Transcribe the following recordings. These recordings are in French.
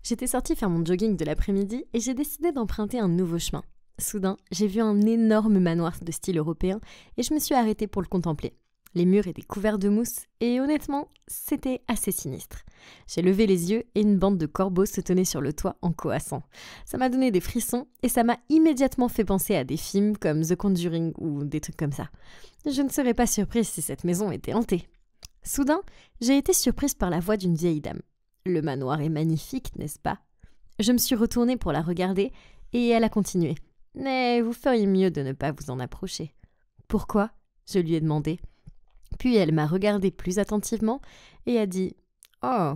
J'étais sortie faire mon jogging de l'après-midi et j'ai décidé d'emprunter un nouveau chemin. Soudain, j'ai vu un énorme manoir de style européen et je me suis arrêtée pour le contempler. Les murs étaient couverts de mousse et honnêtement, c'était assez sinistre. J'ai levé les yeux et une bande de corbeaux se tenait sur le toit en coassant. Ça m'a donné des frissons et ça m'a immédiatement fait penser à des films comme The Conjuring ou des trucs comme ça. Je ne serais pas surprise si cette maison était hantée. Soudain, j'ai été surprise par la voix d'une vieille dame. Le manoir est magnifique, n'est-ce pas? Je me suis retournée pour la regarder et elle a continué. Mais vous feriez mieux de ne pas vous en approcher. Pourquoi? Je lui ai demandé. Puis elle m'a regardé plus attentivement et a dit « Oh,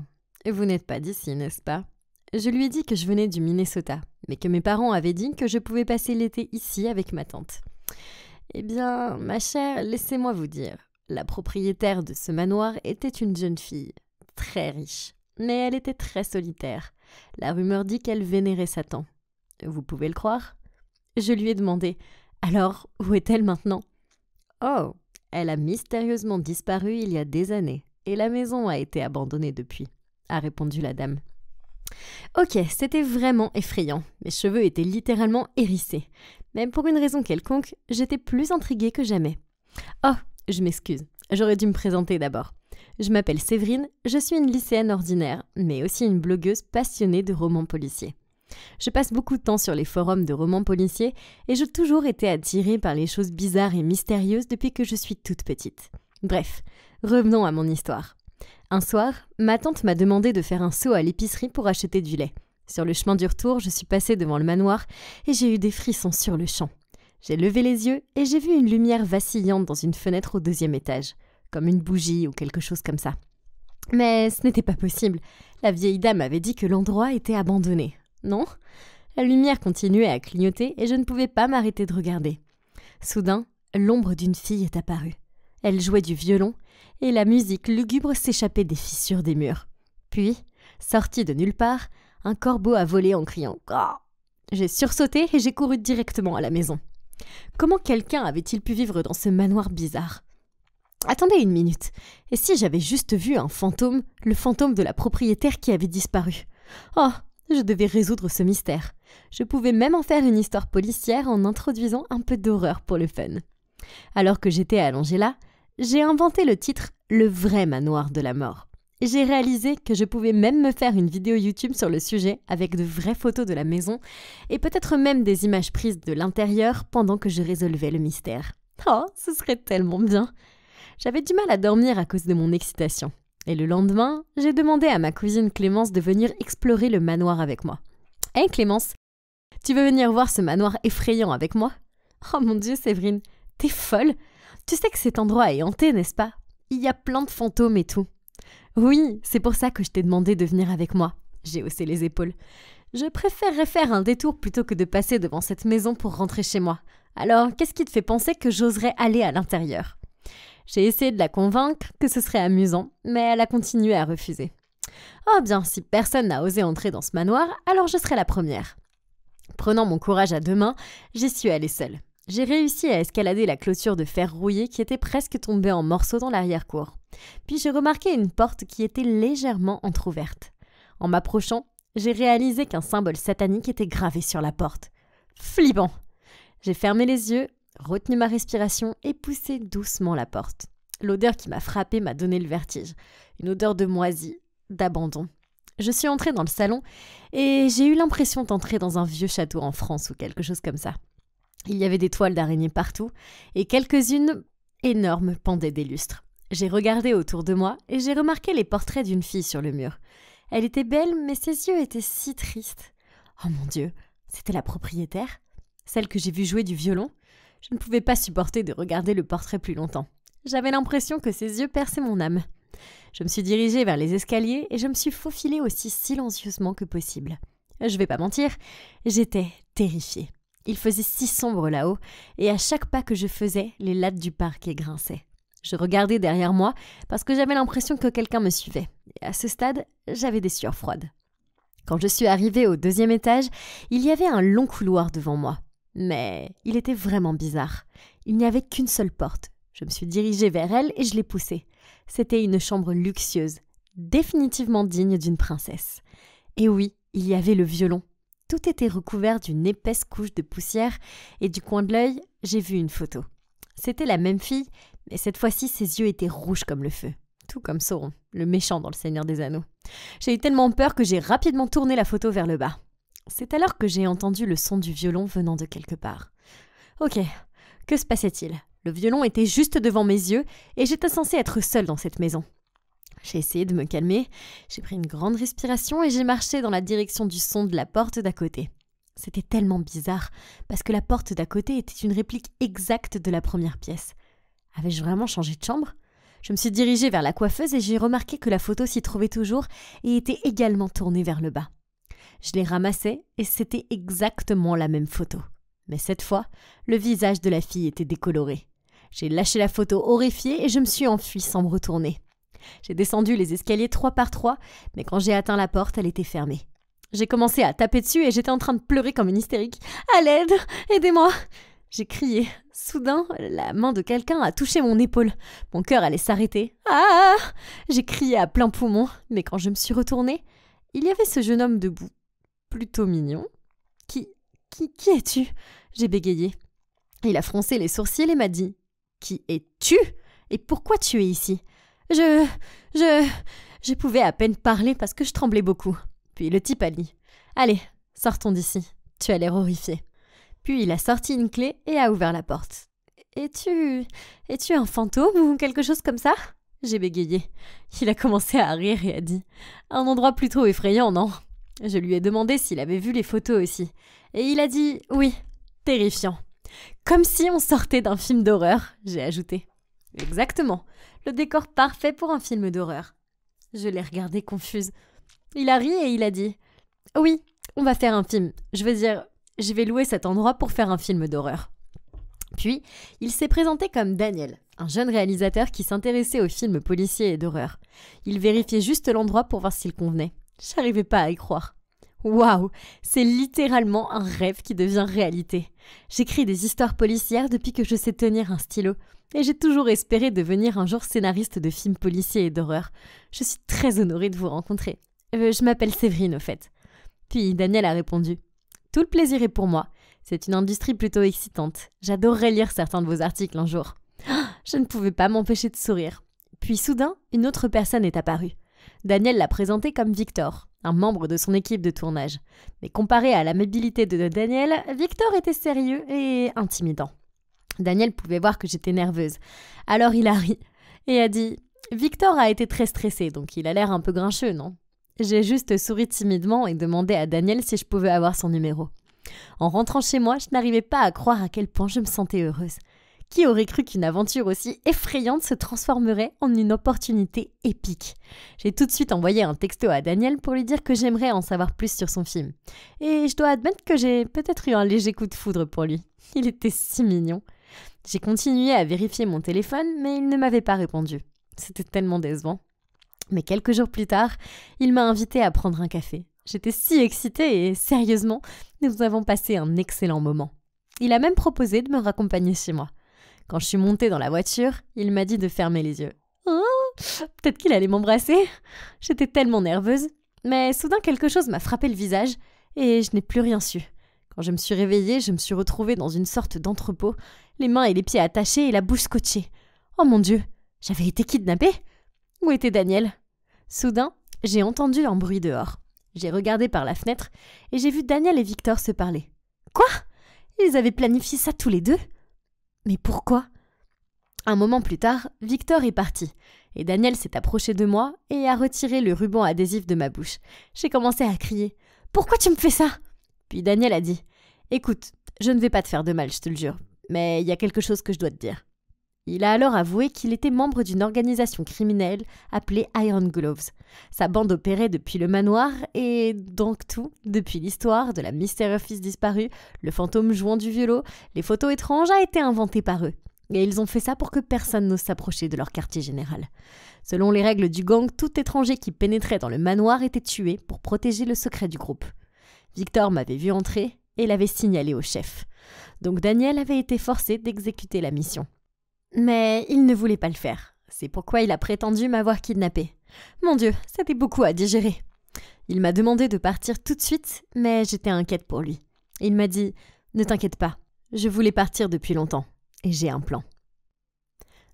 vous n'êtes pas d'ici, n'est-ce pas ?» Je lui ai dit que je venais du Minnesota, mais que mes parents avaient dit que je pouvais passer l'été ici avec ma tante. Eh bien, ma chère, laissez-moi vous dire, la propriétaire de ce manoir était une jeune fille, très riche, mais elle était très solitaire. La rumeur dit qu'elle vénérait Satan. Vous pouvez le croire? Je lui ai demandé « Alors, où est-elle maintenant ?»« Oh, elle a mystérieusement disparu il y a des années, et la maison a été abandonnée depuis, » a répondu la dame. Ok, c'était vraiment effrayant. Mes cheveux étaient littéralement hérissés. Mais pour une raison quelconque, j'étais plus intriguée que jamais. Oh, je m'excuse, j'aurais dû me présenter d'abord. Je m'appelle Séverine, je suis une lycéenne ordinaire, mais aussi une blogueuse passionnée de romans policiers. Je passe beaucoup de temps sur les forums de romans policiers et j'ai toujours été attirée par les choses bizarres et mystérieuses depuis que je suis toute petite. Bref, revenons à mon histoire. Un soir, ma tante m'a demandé de faire un saut à l'épicerie pour acheter du lait. Sur le chemin du retour, je suis passée devant le manoir et j'ai eu des frissons sur le champ. J'ai levé les yeux et j'ai vu une lumière vacillante dans une fenêtre au 2e étage, comme une bougie ou quelque chose comme ça. Mais ce n'était pas possible. La vieille dame avait dit que l'endroit était abandonné. Non? La lumière continuait à clignoter et je ne pouvais pas m'arrêter de regarder. Soudain, l'ombre d'une fille est apparue. Elle jouait du violon et la musique lugubre s'échappait des fissures des murs. Puis, sorti de nulle part, un corbeau a volé en criant « Grrr !» J'ai sursauté et j'ai couru directement à la maison. Comment quelqu'un avait-il pu vivre dans ce manoir bizarre? Attendez une minute, et si j'avais juste vu un fantôme, le fantôme de la propriétaire qui avait disparu? Oh, je devais résoudre ce mystère. Je pouvais même en faire une histoire policière en introduisant un peu d'horreur pour le fun. Alors que j'étais allongée là, j'ai inventé le titre « Le vrai manoir de la mort ». J'ai réalisé que je pouvais même me faire une vidéo YouTube sur le sujet avec de vraies photos de la maison et peut-être même des images prises de l'intérieur pendant que je résolvais le mystère. Oh, ce serait tellement bien! J'avais du mal à dormir à cause de mon excitation. Et le lendemain, j'ai demandé à ma cousine Clémence de venir explorer le manoir avec moi. « Hey Clémence, tu veux venir voir ce manoir effrayant avec moi ?»« Oh mon Dieu Séverine, t'es folle! Tu sais que cet endroit est hanté, n'est-ce pas? Il y a plein de fantômes et tout. » « Oui, c'est pour ça que je t'ai demandé de venir avec moi. » J'ai haussé les épaules. « Je préférerais faire un détour plutôt que de passer devant cette maison pour rentrer chez moi. Alors, qu'est-ce qui te fait penser que j'oserais aller à l'intérieur ?» J'ai essayé de la convaincre que ce serait amusant, mais elle a continué à refuser. « Oh bien, si personne n'a osé entrer dans ce manoir, alors je serai la première. » Prenant mon courage à 2 mains, j'y suis allée seule. J'ai réussi à escalader la clôture de fer rouillé qui était presque tombée en morceaux dans l'arrière-cour. Puis j'ai remarqué une porte qui était légèrement entr'ouverte. En m'approchant, j'ai réalisé qu'un symbole satanique était gravé sur la porte. Flippant! J'ai fermé les yeux, retenu ma respiration et poussé doucement la porte. L'odeur qui m'a frappée m'a donné le vertige. Une odeur de moisi, d'abandon. Je suis entrée dans le salon et j'ai eu l'impression d'entrer dans un vieux château en France ou quelque chose comme ça. Il y avait des toiles d'araignées partout et quelques-unes énormes pendaient des lustres. J'ai regardé autour de moi et j'ai remarqué les portraits d'une fille sur le mur. Elle était belle, mais ses yeux étaient si tristes. Oh mon Dieu, c'était la propriétaire? Celle que j'ai vue jouer du violon? Je ne pouvais pas supporter de regarder le portrait plus longtemps. J'avais l'impression que ses yeux perçaient mon âme. Je me suis dirigée vers les escaliers et je me suis faufilée aussi silencieusement que possible. Je vais pas mentir, j'étais terrifiée. Il faisait si sombre là-haut, et à chaque pas que je faisais, les lattes du parquet grinçaient. Je regardais derrière moi parce que j'avais l'impression que quelqu'un me suivait. Et à ce stade, j'avais des sueurs froides. Quand je suis arrivée au 2e étage, il y avait un long couloir devant moi. Mais il était vraiment bizarre. Il n'y avait qu'une seule porte. Je me suis dirigée vers elle et je l'ai poussée. C'était une chambre luxueuse, définitivement digne d'une princesse. Et oui, il y avait le violon. Tout était recouvert d'une épaisse couche de poussière et du coin de l'œil, j'ai vu une photo. C'était la même fille, mais cette fois-ci, ses yeux étaient rouges comme le feu. Tout comme Sauron, le méchant dans Le Seigneur des Anneaux. J'ai eu tellement peur que j'ai rapidement tourné la photo vers le bas. C'est alors que j'ai entendu le son du violon venant de quelque part. Ok, que se passait-il ? Le violon était juste devant mes yeux et j'étais censée être seule dans cette maison. J'ai essayé de me calmer, j'ai pris une grande respiration et j'ai marché dans la direction du son de la porte d'à côté. C'était tellement bizarre, parce que la porte d'à côté était une réplique exacte de la première pièce. Avais-je vraiment changé de chambre ? Je me suis dirigée vers la coiffeuse et j'ai remarqué que la photo s'y trouvait toujours et était également tournée vers le bas. Je les ramassais et c'était exactement la même photo. Mais cette fois, le visage de la fille était décoloré. J'ai lâché la photo horrifiée et je me suis enfuie sans me retourner. J'ai descendu les escaliers 3 par 3, mais quand j'ai atteint la porte, elle était fermée. J'ai commencé à taper dessus et j'étais en train de pleurer comme une hystérique. « À l'aide! Aidez-moi !» J'ai crié. Soudain, la main de quelqu'un a touché mon épaule. Mon cœur allait s'arrêter. « Ah !» J'ai crié à plein poumon, mais quand je me suis retournée, il y avait ce jeune homme debout. Plutôt mignon. Qui es-tu ? J'ai bégayé. Il a froncé les sourcils et m'a dit « Qui es-tu ? Et pourquoi tu es ici ?» Je pouvais à peine parler parce que je tremblais beaucoup. Puis le type a dit « Allez, sortons d'ici. Tu as l'air horrifié. » Puis il a sorti une clé et a ouvert la porte. « Es-tu un fantôme ou quelque chose comme ça ?» J'ai bégayé. Il a commencé à rire et a dit « Un endroit plutôt effrayant, non ?» Je lui ai demandé s'il avait vu les photos aussi. Et il a dit « Oui, terrifiant. » Comme si on sortait d'un film d'horreur, j'ai ajouté. Exactement. Le décor parfait pour un film d'horreur. Je l'ai regardé confuse. Il a ri et il a dit « Oui, on va faire un film. Je veux dire, je vais louer cet endroit pour faire un film d'horreur. » Puis, il s'est présenté comme Daniel, un jeune réalisateur qui s'intéressait aux films policiers et d'horreur. Il vérifiait juste l'endroit pour voir s'il convenait. J'arrivais pas à y croire. Waouh, c'est littéralement un rêve qui devient réalité. J'écris des histoires policières depuis que je sais tenir un stylo. Et j'ai toujours espéré devenir un jour scénariste de films policiers et d'horreur. Je suis très honorée de vous rencontrer. Je m'appelle Séverine, au fait. Puis Daniel a répondu « Tout le plaisir est pour moi. C'est une industrie plutôt excitante. J'adorerais lire certains de vos articles un jour. » Je ne pouvais pas m'empêcher de sourire. Puis soudain, une autre personne est apparue. Daniel l'a présenté comme Victor, un membre de son équipe de tournage. Mais comparé à l'amabilité de Daniel, Victor était sérieux et intimidant. Daniel pouvait voir que j'étais nerveuse. Alors il a ri et a dit « Victor a été très stressé, donc il a l'air un peu grincheux, non ?» J'ai juste souri timidement et demandé à Daniel si je pouvais avoir son numéro. En rentrant chez moi, je n'arrivais pas à croire à quel point je me sentais heureuse. Qui aurait cru qu'une aventure aussi effrayante se transformerait en une opportunité épique ? J'ai tout de suite envoyé un texto à Daniel pour lui dire que j'aimerais en savoir plus sur son film. Et je dois admettre que j'ai peut-être eu un léger coup de foudre pour lui. Il était si mignon. J'ai continué à vérifier mon téléphone, mais il ne m'avait pas répondu. C'était tellement décevant. Mais quelques jours plus tard, il m'a invité à prendre un café. J'étais si excitée et sérieusement, nous avons passé un excellent moment. Il a même proposé de me raccompagner chez moi. Quand je suis montée dans la voiture, il m'a dit de fermer les yeux. Oh, peut-être qu'il allait m'embrasser. J'étais tellement nerveuse. Mais soudain, quelque chose m'a frappé le visage et je n'ai plus rien su. Quand je me suis réveillée, je me suis retrouvée dans une sorte d'entrepôt, les mains et les pieds attachés et la bouche scotchée. Oh mon Dieu, j'avais été kidnappée ? Où était Daniel ? Soudain, j'ai entendu un bruit dehors. J'ai regardé par la fenêtre et j'ai vu Daniel et Victor se parler. Quoi ? Ils avaient planifié ça tous les deux ? Mais pourquoi ? Un moment plus tard, Victor est parti et Daniel s'est approché de moi et a retiré le ruban adhésif de ma bouche. J'ai commencé à crier « Pourquoi tu me fais ça ?» Puis Daniel a dit « Écoute, je ne vais pas te faire de mal, je te le jure, mais il y a quelque chose que je dois te dire. » Il a alors avoué qu'il était membre d'une organisation criminelle appelée Iron Gloves. Sa bande opérait depuis le manoir et donc tout, depuis l'histoire de la mystérieuse fille disparue, le fantôme jouant du violon, les photos étranges a été inventé par eux. Et ils ont fait ça pour que personne n'ose s'approcher de leur quartier général. Selon les règles du gang, tout étranger qui pénétrait dans le manoir était tué pour protéger le secret du groupe. Victor m'avait vu entrer et l'avait signalé au chef. Donc Daniel avait été forcé d'exécuter la mission. Mais il ne voulait pas le faire. C'est pourquoi il a prétendu m'avoir kidnappée. Mon Dieu, c'était beaucoup à digérer. Il m'a demandé de partir tout de suite, mais j'étais inquiète pour lui. Il m'a dit « Ne t'inquiète pas, je voulais partir depuis longtemps et j'ai un plan ».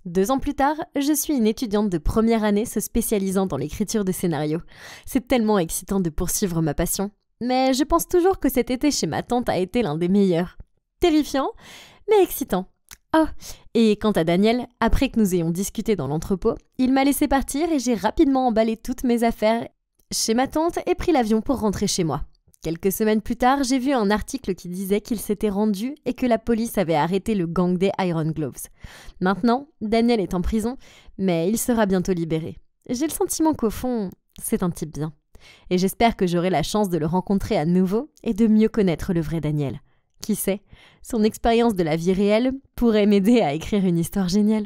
2 ans plus tard, je suis une étudiante de première année se spécialisant dans l'écriture de scénarios. C'est tellement excitant de poursuivre ma passion. Mais je pense toujours que cet été chez ma tante a été l'un des meilleurs. Terrifiant, mais excitant. Oh, et quant à Daniel, après que nous ayons discuté dans l'entrepôt, il m'a laissé partir et j'ai rapidement emballé toutes mes affaires chez ma tante et pris l'avion pour rentrer chez moi. Quelques semaines plus tard, j'ai vu un article qui disait qu'il s'était rendu et que la police avait arrêté le gang des Iron Gloves. Maintenant, Daniel est en prison, mais il sera bientôt libéré. J'ai le sentiment qu'au fond, c'est un type bien. Et j'espère que j'aurai la chance de le rencontrer à nouveau et de mieux connaître le vrai Daniel. Qui sait, son expérience de la vie réelle pourrait m'aider à écrire une histoire géniale.